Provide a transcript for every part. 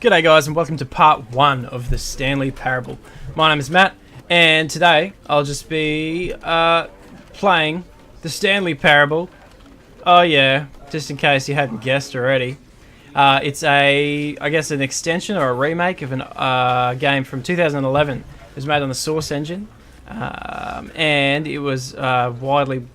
G'day guys and welcome to part 1 of the Stanley Parable. My name is Matt and today I'll just be playing the Stanley Parable. Oh yeah, just in case you hadn't guessed already. It's I guess an extension or a remake of a game from 2011. It was made on the Source engine and it was wildly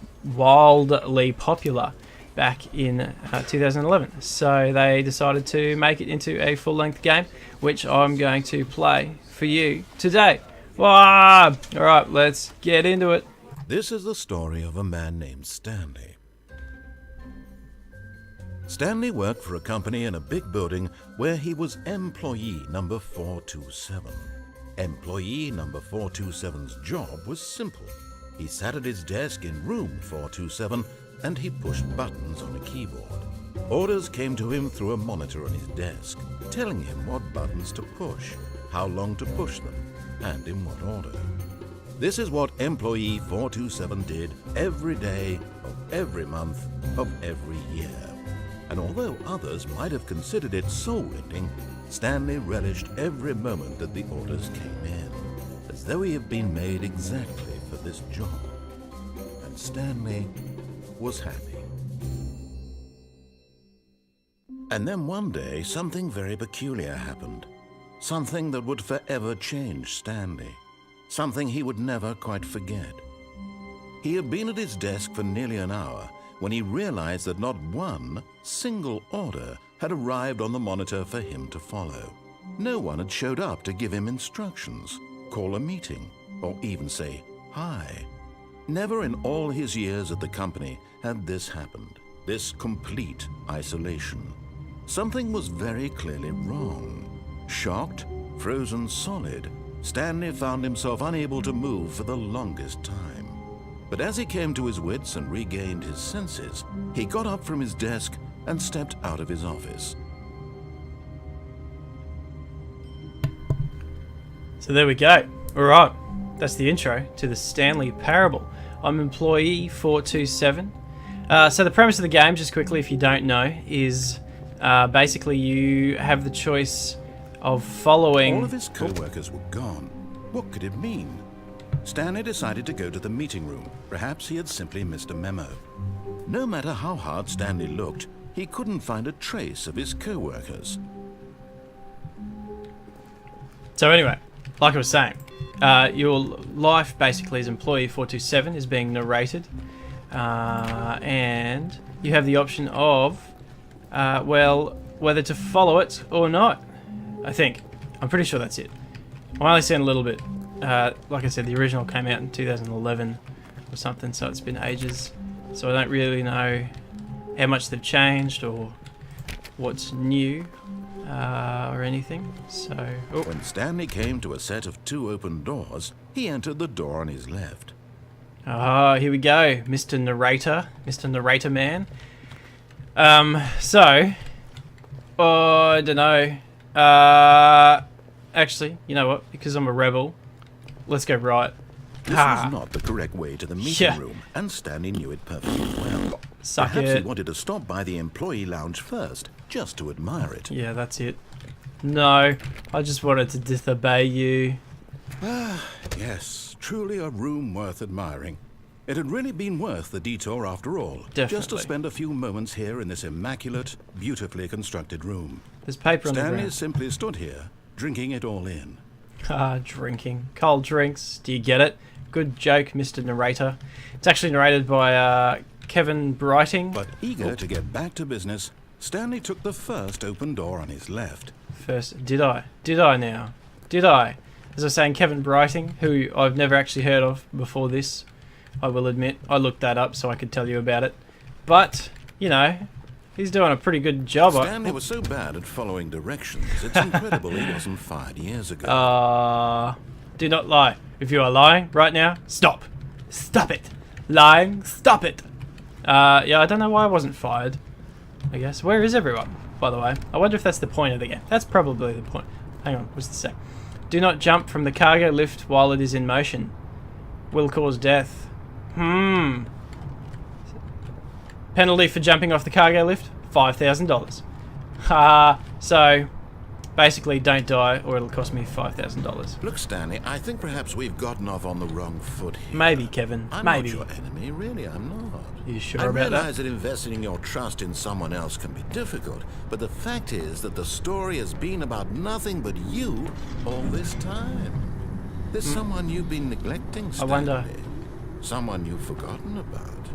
popular back in 2011. So they decided to make it into a full-length game, which I'm going to play for you today. Alright, let's get into it. This is the story of a man named Stanley. Stanley worked for a company in a big building where he was employee number 427. Employee number 427's job was simple. He sat at his desk in room 427 and he pushed buttons on a keyboard. Orders came to him through a monitor on his desk, telling him what buttons to push, how long to push them, and in what order. This is what employee 427 did every day of every month of every year. And although others might have considered it soul-rending, Stanley relished every moment that the orders came in, as though he had been made exactly for this job. And Stanley was happy. And then one day, something very peculiar happened. Something that would forever change Stanley. Something he would never quite forget. He had been at his desk for nearly an hour when he realized that not one single order had arrived on the monitor for him to follow. No one had showed up to give him instructions, call a meeting, or even say hi. Never in all his years at the company had this happened, this complete isolation. Something was very clearly wrong. Shocked, frozen solid, Stanley found himself unable to move for the longest time. But as he came to his wits and regained his senses, he got up from his desk and stepped out of his office. So there we go. Alright, that's the intro to the Stanley Parable. I'm employee 427. So the premise of the game, just quickly if you don't know, is basically you have the choice of following... All of his co-workers were gone. What could it mean? Stanley decided to go to the meeting room. Perhaps he had simply missed a memo. No matter how hard Stanley looked, he couldn't find a trace of his co-workers. So anyway, like I was saying, your life basically as employee 427 is being narrated, and you have the option of, well, whether to follow it or not. I'm pretty sure that's it. I've only seen a little bit. Like I said, the original came out in 2011 or something, so it's been ages. So I don't really know how much they've changed or what's new or anything. So When Stanley came to a set of 2 open doors, he entered the door on his left. here we go, Mr. Narrator Man. I don't know. Actually, you know what? Because I'm a rebel, let's go right. This was not the correct way to the meeting room, and Stanley knew it perfectly well. Perhaps he wanted to stop by the employee lounge first, just to admire it. Yeah, that's it. No, I just wanted to disobey you. Yes, truly a room worth admiring. It had really been worth the detour after all. Definitely. Just to spend a few moments here in this immaculate, beautifully constructed room. There's paper on the ground. Stanley simply stood here, drinking it all in. Drinking. Cold drinks. Do you get it? Good joke, Mr. Narrator. It's actually narrated by Kevin Brighting. But eager to get back to business, Stanley took the first open door on his left. First, did I? Did I now? Did I? As I was saying, Kevin Brighting, who I've never actually heard of before this, I will admit. I looked that up so I could tell you about it. But, you know, he's doing a pretty good job. Stanley was so bad at following directions, it's incredible he wasn't fired years ago. Do not lie. If you are lying right now, stop. Stop it. Lying, stop it. Yeah, I don't know why I wasn't fired, I guess. Where is everyone, by the way? I wonder if that's the point of the game. That's probably the point. Hang on, what's the say? Do not jump from the cargo lift while it is in motion. Will cause death. Penalty for jumping off the cargo lift, $5,000. So, Basically, don't die or it'll cost me $5,000. Look, Stanley, I think perhaps we've gotten off on the wrong foot here. Maybe, Kevin. I'm Maybe. not your enemy, really, I'm not. You sure I about that? realize that investing your trust in someone else can be difficult, but the fact is that the story has been about nothing but you all this time. There's someone you've been neglecting, Stanley. I wonder. Someone you've forgotten about.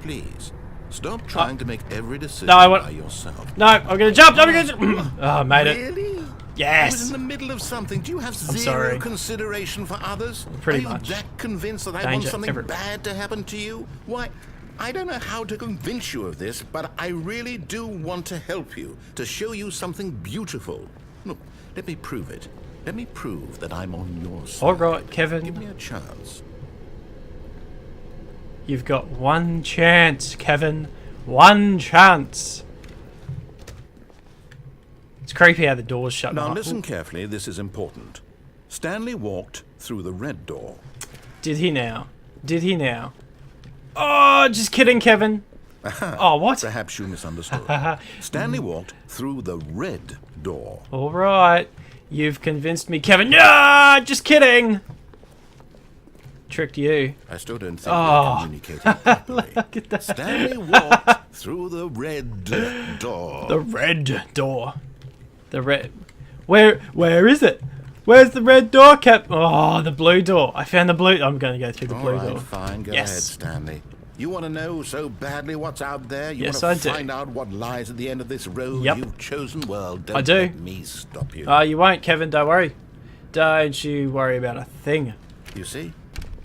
Please, stop trying to make every decision by yourself. No, I'm gonna jump! I'm gonna jump! Oh, made it. Really? Yes! I was in the middle of something. Do you have zero sorry. consideration for others? Pretty Are much. you that convinced that I want Danger something everywhere. bad to happen to you? Why, I don't know how to convince you of this, but I really do want to help you, to show you something beautiful. Look, let me prove it. Let me prove that I'm on your side. Alright, Kevin. Give me a chance. You've got one chance, Kevin. One chance. It's creepy how the door's shut. Now behind- listen carefully, this is important. Stanley walked through the red door. Did he now? Did he now? Oh, just kidding, Kevin. Oh, what? Perhaps you misunderstood. Stanley walked through the red door. Alright. You've convinced me, Kevin. No, just kidding. Tricked you. I still don't think we're communicating properly. Look at that. Stanley walked through the red door. The red door. The red. Where is it? Where's the red door, Cap? Oh, the blue door. I found the blue. I'm going to go through the blue All right, door. fine. Go Yes. ahead, Stanley. You want to know so badly what's out there? You Yes, want I to do. find out what lies at the end of this road Yep. you've chosen? Well, don't I do. let me stop you. You won't, Kevin. Don't worry. Don't you worry about a thing. You see?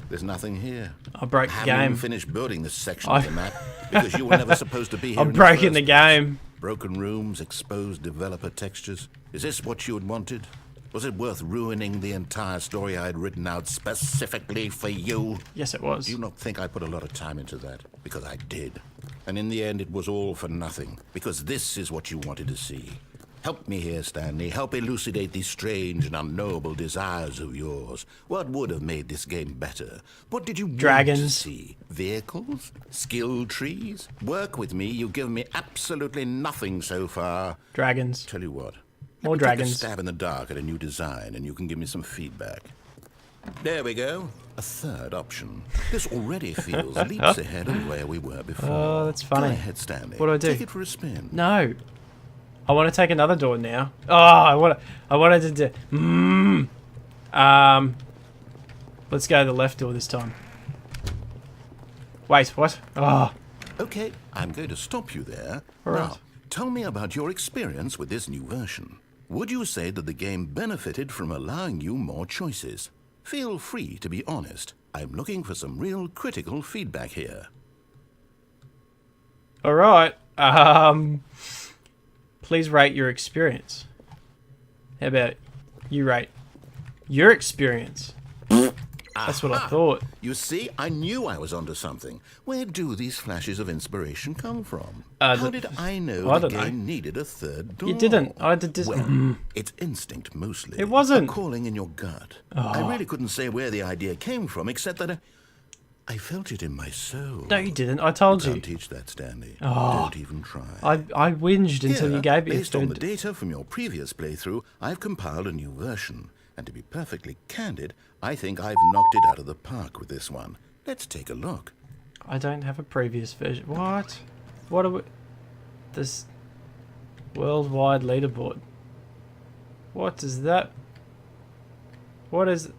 There's nothing here. I broke I the haven't even game. finished building this section of the map because you were never supposed to be here. I'm in the breaking first the place. game. Broken rooms, exposed developer textures. Is this what you had wanted? Was it worth ruining the entire story I had written out specifically for you? Yes, it was. Do you not think I put a lot of time into that? Because I did. And in the end, it was all for nothing. Because this is what you wanted to see. Help me here, Stanley. Help elucidate these strange and unknowable desires of yours. What would have made this game better? What did you want to Dragons. see? Vehicles? Skill trees? Work with me. You've given me absolutely nothing so far. Dragons. Tell you what. More Let me take a dragons. stab in the dark at a new design, and you can give me some feedback. There we go. A third option. This already feels leaps ahead of where we were before. Oh, that's funny. Go ahead, Stanley. What do I do? Take it for a spin. No. I want to take another door now. Oh, I wanted to do. Let's go to the left door this time. Wait, what? Oh, Okay, I'm going to stop you there. All right. Now, tell me about your experience with this new version. Would you say that the game benefited from allowing you more choices? Feel free to be honest. I'm looking for some real critical feedback here. all right. Please rate your experience. How about you rate your experience? That's what I Aha! thought. You see, I knew I was onto something. Where do these flashes of inspiration come from? How How did I know I the don't know. game needed a third door? You didn't. I did. Well, it's instinct mostly. It wasn't. A calling in your gut. I really couldn't say where the idea came from, except that I felt it in my soul. No, you didn't. I told Can't you. teach that, Stanley. Don't even try. I whinged until Here, you gave me a based on the third. data from your previous playthrough, I've compiled a new version. And to be perfectly candid, I think I've knocked it out of the park with this one. Let's take a look. I don't have a previous version. What? What are we? This worldwide leaderboard. What is that? What is?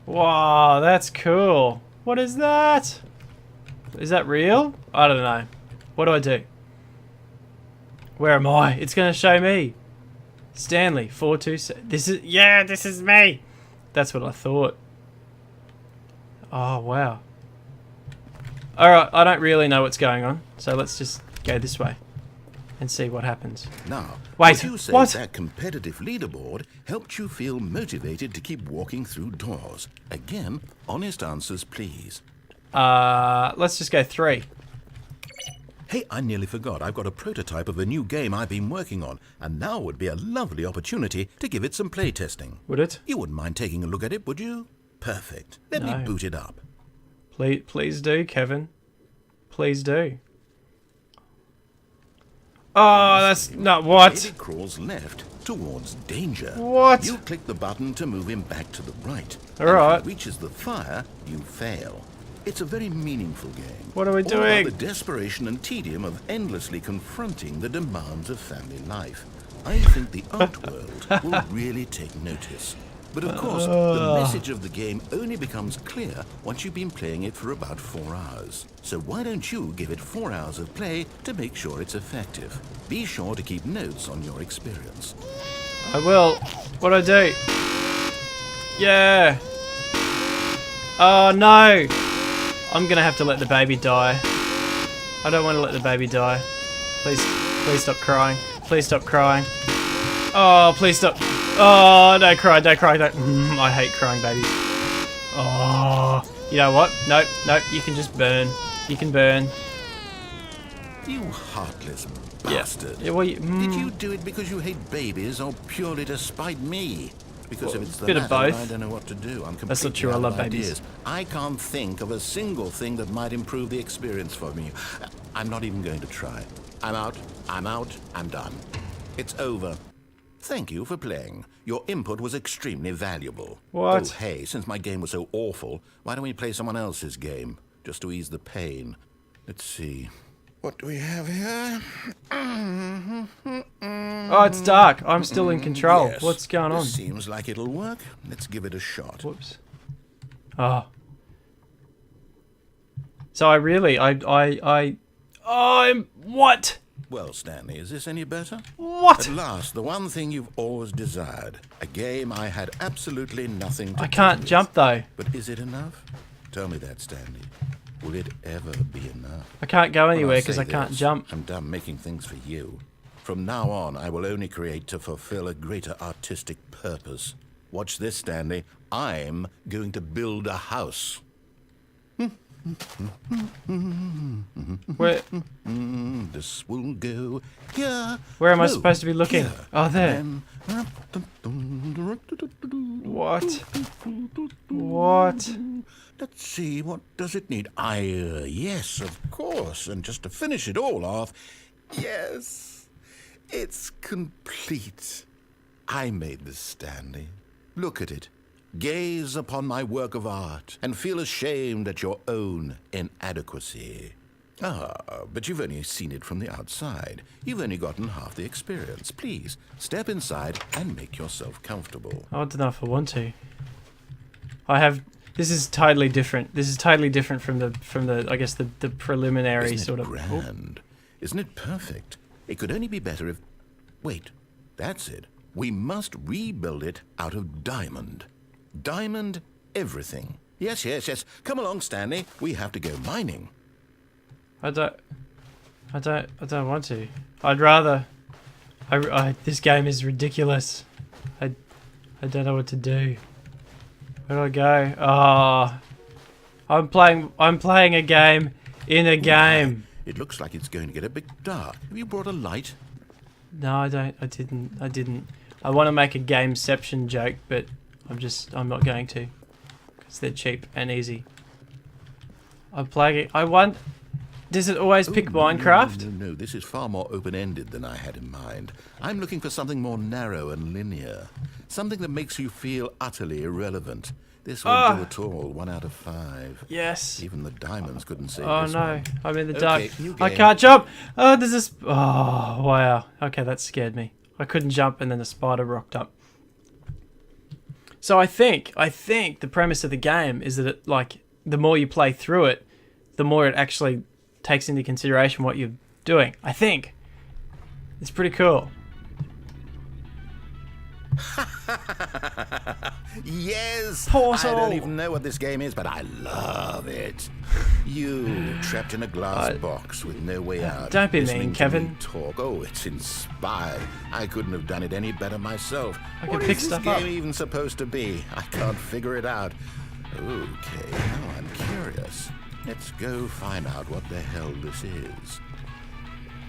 Wow, that's cool. What is that? Is that real? I don't know. What do I do? Where am I? It's gonna show me. Stanley 427. This is me. That's what I thought. Oh wow. All right, I don't really know what's going on, so let's just go this way and see what happens. Now, Wait, would you say what? that competitive leaderboard helped you feel motivated to keep walking through doors? Again, honest answers, please. Let's just go 3. Hey, I nearly forgot. I've got a prototype of a new game I've been working on, and now would be a lovely opportunity to give it some playtesting. Would it? You wouldn't mind taking a look at it, would you? Perfect. Let me No. boot it up. Please do, Kevin. Please do. Oh, that's not what. If it crawls left, towards danger. What? You click the button to move him back to the right. All right. If he reaches the fire, you fail. It's a very meaningful game. What are we All doing? about the desperation and tedium of endlessly confronting the demands of family life. I think the art world will really take notice. But of course, the message of the game only becomes clear once you've been playing it for about 4 hours. So why don't you give it 4 hours of play to make sure it's effective? Be sure to keep notes on your experience. I will. What do I do? Yeah. Oh no. I'm gonna have to let the baby die. I don't want to let the baby die. Please stop crying. Please stop crying. Oh, please stop. Oh, don't cry, don't cry, don't. I hate crying babies. Oh, you know what? Nope, you can just burn. You can burn. You heartless bastard. Yeah, well, Did you do it because you hate babies or purely to spite me? Because if it's the bit of latter, both. I don't know what to do. I'm completely That's not true, I out love of babies. ideas. I can't think of a single thing that might improve the experience for me. I'm not even going to try. I'm out, I'm done. It's over. Thank you for playing. Your input was extremely valuable. What? Oh, hey, since my game was so awful, why don't we play someone else's game? Just to ease the pain. Let's see. What do we have here? Oh, it's dark. I'm still in control. Yes, What's going on? this seems like it'll work. Let's give it a shot. Whoops. Oh. So I'm what? Well, Stanley, is this any better? What? At last, the one thing you've always desired. A game I had absolutely nothing to I do can't with. jump though. But is it enough? Tell me that, Stanley. Will it ever be enough? I can't go When anywhere I because say I can't this, jump. I'm done making things for you. From now on, I will only create to fulfill a greater artistic purpose. Watch this, Stanley. I'm going to build a house. Where This will go here. where am I No, supposed to be looking? here. Oh, there. And What? What? let's see, what does it need? Yes, of course. And just to finish it all off, yes, it's complete. I made this, Stanley. Look at it. Gaze upon my work of art and feel ashamed at your own inadequacy. But you've only seen it from the outside. You've only gotten half the experience. Please, step inside and make yourself comfortable. I don't know if I want to. This is totally different. This is totally different from the I guess the preliminary Isn't sort it of. grand? Isn't it perfect? It could only be better if... Wait, that's it. We must rebuild it out of diamond. Diamond everything. Yes. Come along, Stanley. We have to go mining. I don't want to. I'd rather. This game is ridiculous. I don't know what to do. Where do I go? Oh, I'm playing a game in a game. It looks like it's going to get a bit dark. Have you brought a light? No, I don't. I didn't. I want to make a gameception joke, but I'm not going to, because they're cheap and easy. I'm playing it. I want. Does it always pick Minecraft? No. This is far more open-ended than I had in mind. I'm looking for something more narrow and linear. Something that makes you feel utterly irrelevant. This won't do at all. 1 out of 5. Yes. Even the diamonds couldn't save Oh this no, one. I'm in the Okay, dark. new I game. can't jump. Oh, there's this. Oh wow. Okay, that scared me. I couldn't jump, and then the spider rocked up. So I think the premise of the game is that it, like, the more you play through it, the more it actually takes into consideration what you're doing. I think it's pretty cool. Yes! Portal. I don't even know what this game is, but I love it. You trapped in a glass box with no way out. Don't be listening mean, to Kevin. me talk. Oh, it's inspired. I couldn't have done it any better myself. I can What pick is this stuff game up. even supposed to be? I can't figure it out. Okay, now I'm curious. Let's go find out what the hell this is.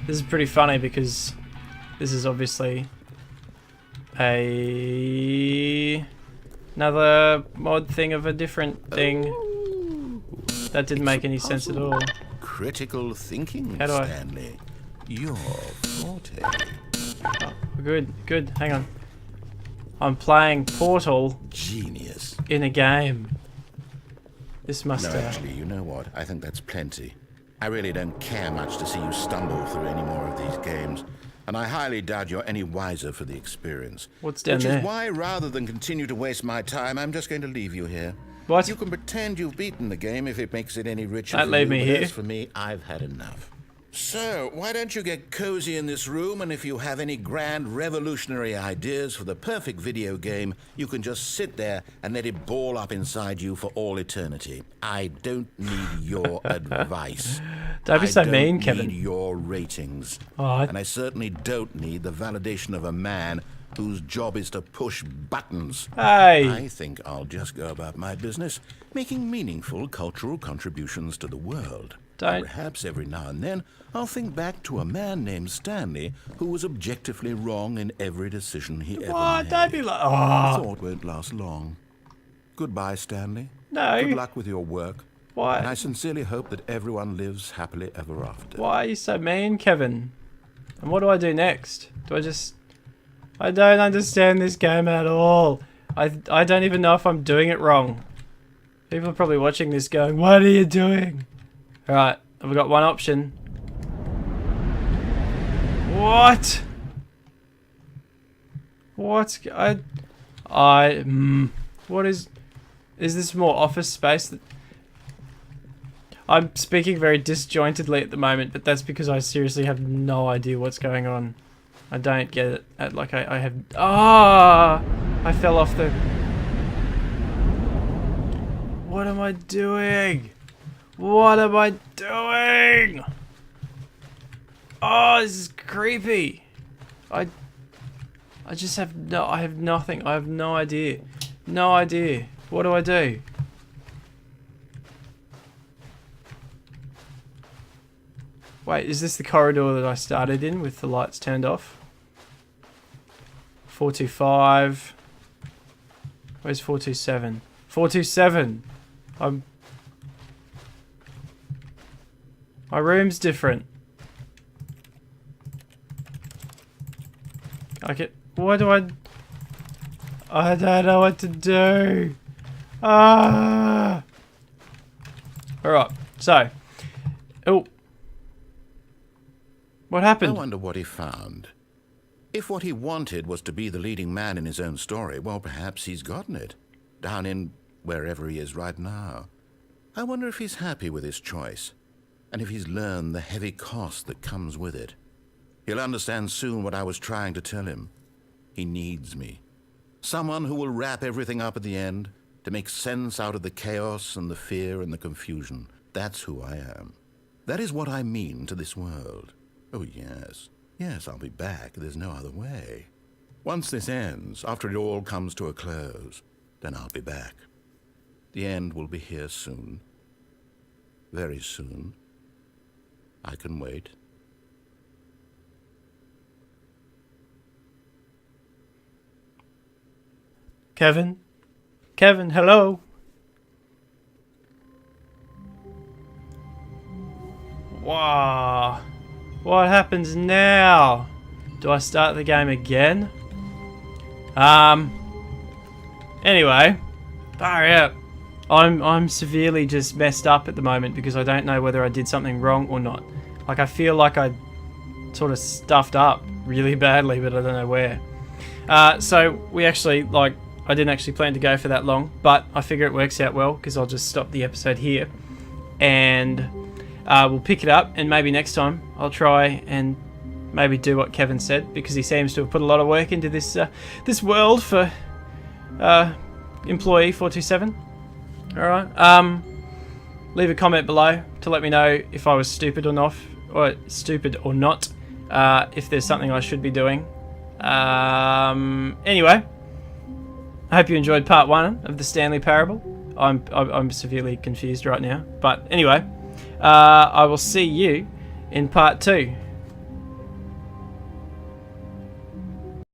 This is pretty funny because this is obviously another mod thing of a different thing. That didn't make any sense at all. Critical thinking, How do I- Stanley. Your forte. Good, good. Hang on. I'm playing Portal Genius. in a game. This must... No, actually, you know what? I think that's plenty. I really don't care much to see you stumble through any more of these games, and I highly doubt you're any wiser for the experience. What's down there? Which is why, rather than continue to waste my time, I'm just going to leave you here. What? You can pretend you've beaten the game if it makes it any richer Don't for leave you, me but here. as for me, I've had enough. So, why don't you get cozy in this room, and if you have any grand revolutionary ideas for the perfect video game, you can just sit there and let it ball up inside you for all eternity. I don't need your advice. Don't be so mean, I don't Kevin. need your ratings. Oh, And I certainly don't need the validation of a man whose job is to push buttons. Hey! I think I'll just go about my business, making meaningful cultural contributions to the world. Don't- Perhaps every now and then I'll think back to a man named Stanley who was objectively wrong in every decision he ever What? made. Don't be like... The Oh, thought won't last long. Goodbye, Stanley. no. Good luck with your work. And I Why? sincerely hope that everyone lives happily ever after. Why are you so mean, Kevin? And what do I do next? Do I just... I don't understand this game at all. I don't even know if I'm doing it wrong. People are probably watching this going, what are you doing? Alright, I've got one option. What? What? What is this more office space? I'm speaking very disjointedly at the moment, but that's because I seriously have no idea what's going on. I don't get it. I have... Ah! I fell off the... What am I doing? What am I doing? Oh, this is creepy. I just have no... I have nothing. I have no idea. No idea. What do I do? Wait, is this the corridor that I started in with the lights turned off? 425. Where's 427? 427! My room's different. What do I don't know what to do. Ah! Alright, so. Oh. What I happened? wonder what he found. If what he wanted was to be the leading man in his own story, well, perhaps he's gotten it. Down in wherever he is right now. I wonder if he's happy with his choice, and if he's learned the heavy cost that comes with it. He'll understand soon what I was trying to tell him. He needs me. Someone who will wrap everything up at the end, to make sense out of the chaos and the fear and the confusion. That's who I am. That is what I mean to this world. Oh, yes. Yes, I'll be back. There's no other way. Once this ends, after it all comes to a close, then I'll be back. The end will be here soon. Very soon. I can wait. Kevin? Kevin, hello? Wow. What happens now? Do I start the game again? Anyway. Far out. I'm severely just messed up at the moment because I don't know whether I did something wrong or not. Like, I feel like I sort of stuffed up really badly, but I don't know where. So we actually, like, I didn't actually plan to go for that long, but I figure it works out well because I'll just stop the episode here and we'll pick it up, and maybe next time I'll try and maybe do what Kevin said, because he seems to have put a lot of work into this this world for employee 427. Alright, leave a comment below to let me know if I was stupid or not, if there's something I should be doing. Anyway, I hope you enjoyed part 1 of the Stanley Parable. I'm severely confused right now, but anyway, I will see you in part 2.